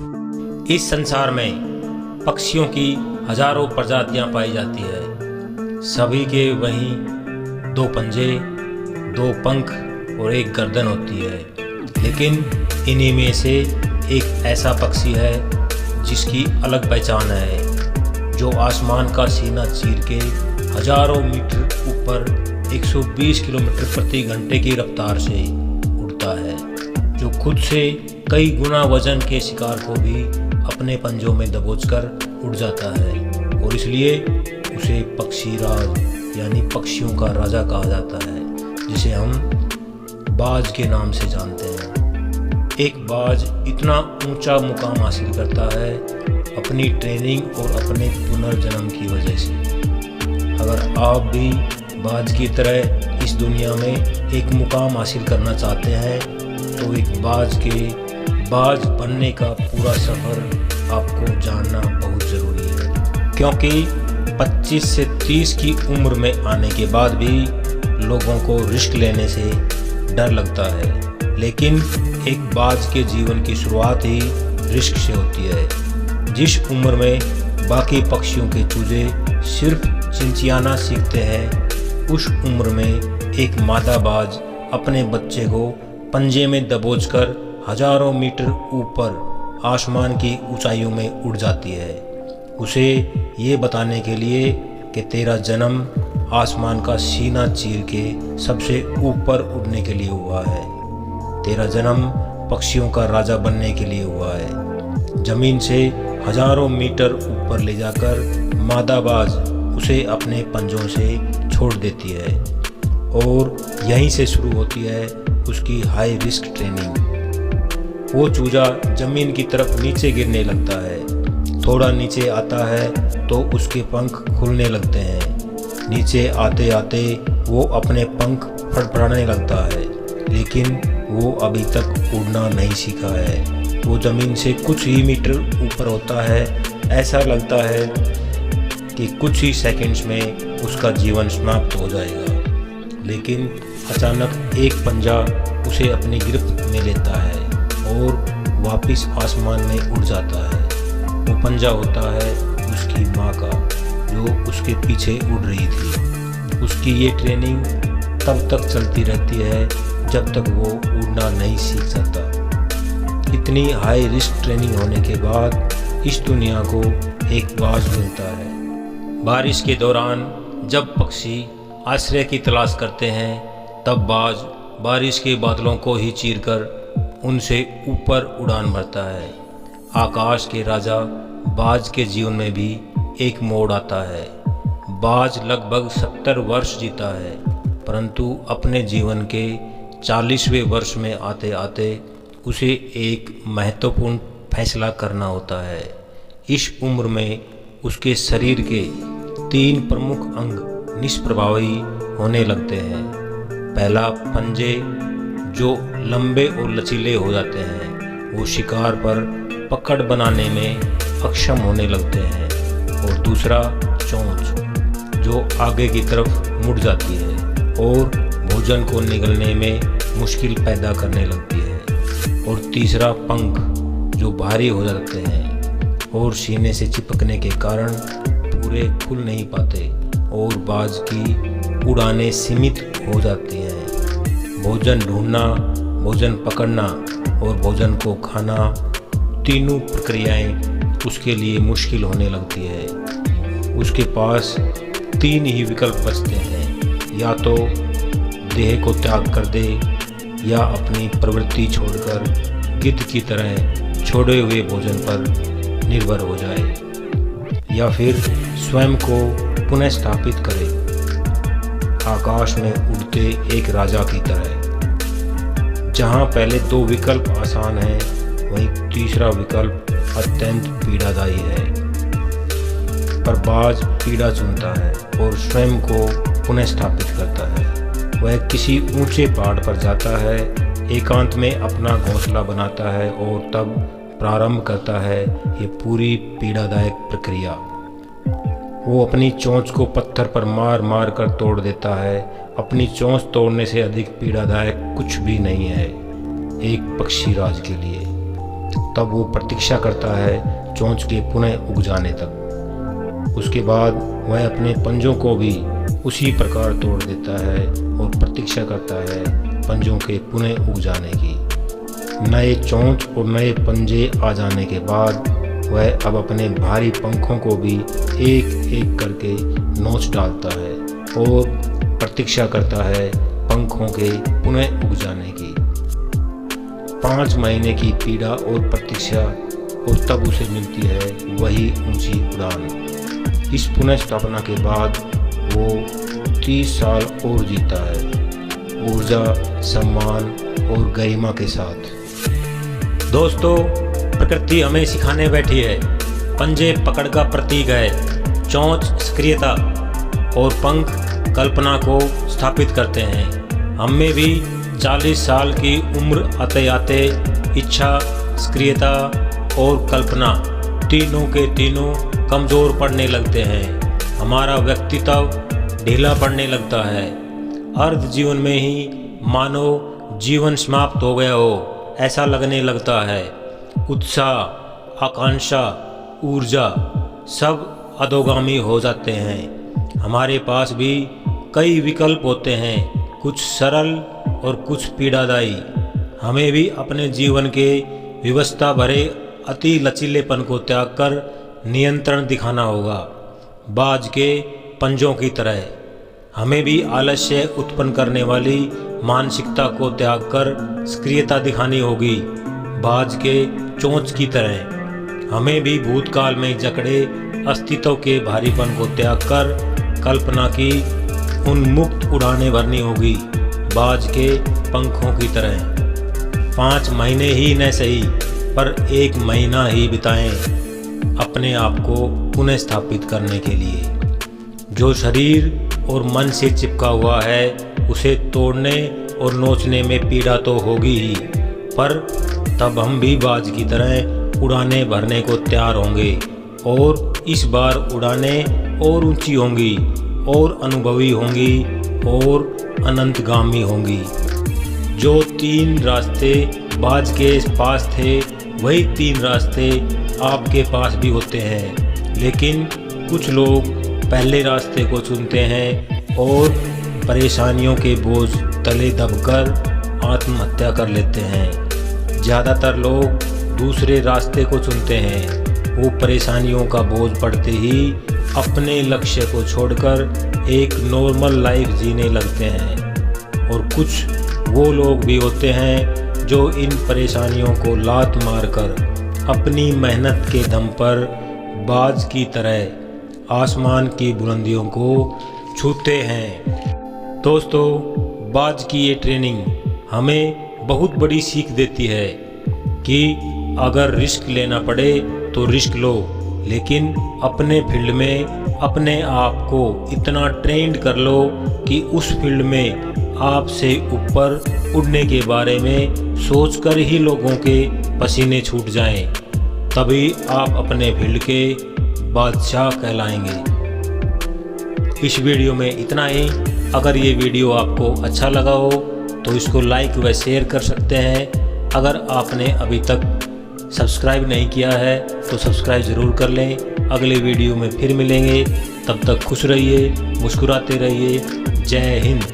इस संसार में पक्षियों की हजारों प्रजातियां पाई जाती है। सभी के वहीं दो पंजे, दो पंख और एक गर्दन होती है, लेकिन इन्हीं में से एक ऐसा पक्षी है जिसकी अलग पहचान है, जो आसमान का सीना चीर के हजारों मीटर ऊपर 120 किलोमीटर प्रति घंटे की रफ्तार से उड़ता है, जो खुद से कई गुना वजन के शिकार को भी अपने पंजों में दबोचकर उड़ जाता है, और इसलिए उसे पक्षी राज यानी पक्षियों का राजा कहा जाता है, जिसे हम बाज के नाम से जानते हैं। एक बाज इतना ऊंचा मुकाम हासिल करता है अपनी ट्रेनिंग और अपने पुनर्जन्म की वजह से। अगर आप भी बाज की तरह इस दुनिया में एक मुकाम हासिल करना चाहते हैं, तो एक बाज बनने का पूरा सफ़र आपको जानना बहुत ज़रूरी है, क्योंकि 25 से 30 की उम्र में आने के बाद भी लोगों को रिस्क लेने से डर लगता है, लेकिन एक बाज के जीवन की शुरुआत ही रिस्क से होती है। जिस उम्र में बाकी पक्षियों के चूजे सिर्फ चिंचियाना सीखते हैं, उस उम्र में एक मादा बाज अपने बच्चे को पंजे में दबोचकर हजारों मीटर ऊपर आसमान की ऊंचाइयों में उड़ जाती है, उसे ये बताने के लिए कि तेरा जन्म आसमान का सीना चीर के सबसे ऊपर उड़ने के लिए हुआ है। तेरा जन्म पक्षियों का राजा बनने के लिए हुआ है। जमीन से हजारों मीटर ऊपर ले जाकर मादा बाज उसे अपने पंजों से छोड़ देती है, और यहीं से शुरू होती है उसकी हाई रिस्क ट्रेनिंग। वो चूजा जमीन की तरफ नीचे गिरने लगता है, थोड़ा नीचे आता है तो उसके पंख खुलने लगते हैं। नीचे आते आते वो अपने पंख फड़फड़ाने लगता है, लेकिन वो अभी तक उड़ना नहीं सीखा है। वो ज़मीन से कुछ ही मीटर ऊपर होता है, ऐसा लगता है कि कुछ ही सेकंड्स में उसका जीवन समाप्त हो जाएगा, लेकिन अचानक एक पंजा उसे अपनी गिरफ्त में लेता है और वापस आसमान में उड़ जाता है। वो पंजा होता है उसकी माँ का, जो उसके पीछे उड़ रही थी। उसकी ये ट्रेनिंग तब तक चलती रहती है जब तक वो उड़ना नहीं सीख सकता। इतनी हाई रिस्क ट्रेनिंग होने के बाद इस दुनिया को एक बाज मिलता है। बारिश के दौरान जब पक्षी आश्रय की तलाश करते हैं, तब बाज बारिश के बादलों को ही चीरकर उनसे ऊपर उड़ान भरता है। आकाश के राजा बाज के जीवन में भी एक मोड़ आता है। बाज लगभग 70 वर्ष जीता है, परंतु अपने जीवन के 40वें वर्ष में आते आते उसे एक महत्वपूर्ण फैसला करना होता है। इस उम्र में उसके शरीर के 3 प्रमुख अंग निष्प्रभावी होने लगते हैं। पहला, पंजे, जो लंबे और लचीले हो जाते हैं, वो शिकार पर पकड़ बनाने में अक्षम होने लगते हैं। और दूसरा, चोंच, जो आगे की तरफ मुड़ जाती है और भोजन को निगलने में मुश्किल पैदा करने लगती है। और तीसरा, पंख, जो भारी हो जाते हैं और सीने से चिपकने के कारण पूरे खुल नहीं पाते और बाज की उड़ानें सीमित हो जाती हैं। भोजन ढूंढना, भोजन पकड़ना और भोजन को खाना, तीनों प्रक्रियाएं उसके लिए मुश्किल होने लगती है। उसके पास 3 ही विकल्प बचते हैं, या तो देह को त्याग कर दे, या अपनी प्रवृत्ति छोड़कर गिद्ध की तरह छोड़े हुए भोजन पर निर्भर हो जाए, या फिर स्वयं को पुनः स्थापित करे आकाश में उड़ते एक राजा की तरह। जहाँ पहले 2 विकल्प आसान हैं, वहीं तीसरा विकल्प अत्यंत पीड़ादायी है। पर बाज पीड़ा चुनता है और स्वयं को पुनः स्थापित करता है। वह किसी ऊंचे पहाड़ पर जाता है, एकांत में अपना घोंसला बनाता है और तब प्रारंभ करता है ये पूरी पीड़ादायक प्रक्रिया। वो अपनी चोंच को पत्थर पर मार मार कर तोड़ देता है। अपनी चोंच तोड़ने से अधिक पीड़ादायक कुछ भी नहीं है एक पक्षी राज के लिए। तब वो प्रतीक्षा करता है चोंच के पुनः उग जाने तक। उसके बाद वह अपने पंजों को भी उसी प्रकार तोड़ देता है और प्रतीक्षा करता है पंजों के पुनः उग जाने की। नए चोंच और नए पंजे आ जाने के बाद वह अब अपने भारी पंखों को भी एक एक करके नोच डालता है और प्रतीक्षा करता है पंखों के पुनः उग जाने की। 5 महीने की पीड़ा और प्रतीक्षा और तब उसे मिलती है वही ऊंची उड़ान। इस पुनः स्थापना के बाद वो 30 साल और जीता है, ऊर्जा, सम्मान और गरिमा के साथ। दोस्तों, प्रकृति हमें सिखाने बैठी है। पंजे पकड़ का प्रतीक है, चोंच सक्रियता और पंख कल्पना को स्थापित करते हैं। हमें भी 40 साल की उम्र आते आते इच्छा, सक्रियता और कल्पना तीनों के तीनों कमज़ोर पड़ने लगते हैं। हमारा व्यक्तित्व ढीला पड़ने लगता है। अर्ध जीवन में ही मानो जीवन समाप्त हो गया हो ऐसा लगने लगता है। उत्साह, आकांक्षा, ऊर्जा सब अधोगामी हो जाते हैं। हमारे पास भी कई विकल्प होते हैं, कुछ सरल और कुछ पीड़ादायी। हमें भी अपने जीवन के विवशता भरे अति लचीलेपन को त्याग कर नियंत्रण दिखाना होगा। बाज के पंजों की तरह हमें भी आलस्य उत्पन्न करने वाली मानसिकता को त्याग कर सक्रियता दिखानी होगी। बाज के चोंच की तरह हमें भी भूतकाल में जकड़े अस्तित्व के भारीपन को त्याग कर कल्पना की उन्मुक्त उड़ानें भरनी होगी। बाज के पंखों की तरह 5 महीने ही न सही पर 1 महीना ही बिताएं अपने आप को पुनः स्थापित करने के लिए। जो शरीर और मन से चिपका हुआ है उसे तोड़ने और नोचने में पीड़ा तो होगी ही, पर तब हम भी बाज की तरह उड़ानें भरने को तैयार होंगे और इस बार उड़ानें और ऊंची होंगी और अनुभवी होंगी और अनंतगामी होंगी। जो 3 रास्ते बाज के पास थे वही 3 रास्ते आपके पास भी होते हैं, लेकिन कुछ लोग पहले रास्ते को चुनते हैं और परेशानियों के बोझ तले दबकर आत्महत्या कर लेते हैं। ज़्यादातर लोग दूसरे रास्ते को चुनते हैं। वो परेशानियों का बोझ पड़ते ही अपने लक्ष्य को छोड़कर एक नॉर्मल लाइफ जीने लगते हैं। और कुछ वो लोग भी होते हैं जो इन परेशानियों को लात मारकर अपनी मेहनत के दम पर बाज की तरह आसमान की बुलंदियों को छूते हैं। दोस्तों, बाज की ये ट्रेनिंग हमें बहुत बड़ी सीख देती है कि अगर रिस्क लेना पड़े तो रिस्क लो, लेकिन अपने फील्ड में अपने आप को इतना ट्रेंड कर लो कि उस फील्ड में आपसे ऊपर उड़ने के बारे में सोचकर ही लोगों के पसीने छूट जाएं, तभी आप अपने फील्ड के बादशाह कहलाएंगे। इस वीडियो में इतना ही। अगर ये वीडियो आपको अच्छा लगा हो तो इसको लाइक व शेयर कर सकते हैं। अगर आपने अभी तक सब्सक्राइब नहीं किया है तो सब्सक्राइब ज़रूर कर लें। अगले वीडियो में फिर मिलेंगे, तब तक खुश रहिए, मुस्कुराते रहिए। जय हिंद।